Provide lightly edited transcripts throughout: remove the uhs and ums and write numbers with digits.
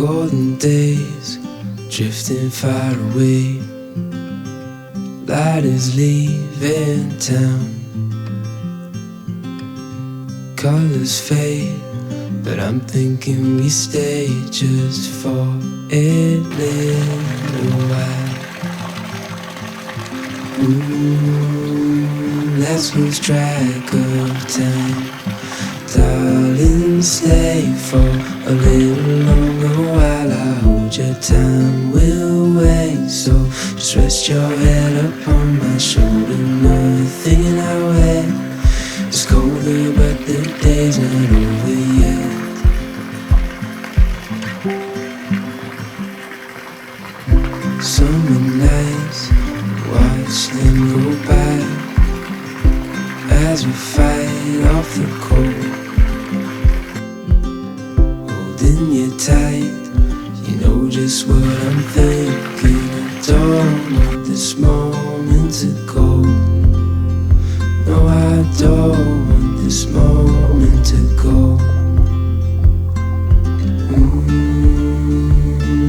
Golden days drifting far away. Light is leaving town. Colors fade, but I'm thinking we stay just for a little while. Let's lose track of time. Darling, stay for a little longer while I hold your time. We'll wait, so just rest your head upon my shoulder. Nothing in our way. It's colder, but the day's not over yet. Summer nights, watch them go by as we fight off the cold. Holding you tight, you know just what I'm thinking. I don't want this moment to go. No, I don't want this moment to go.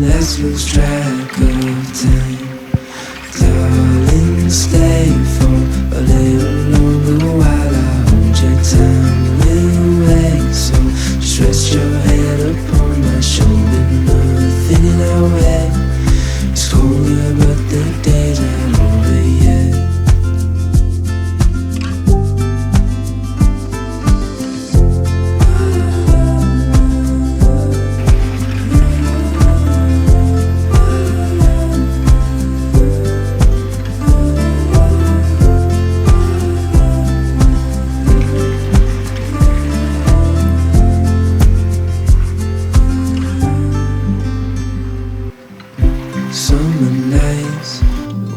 Let's lose track of time. Darling, stay for a little longer while I hold your time. We'll wait, so just rest your head upon my shoulder. Nothing in our way. It's colder, but the day's not over yet. Summer nights,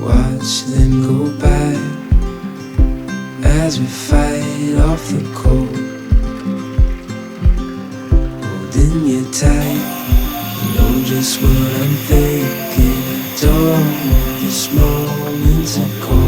watch them go by as we fight off the cold. Holding you tight, you know just what I'm thinking. I don't want this moment to go.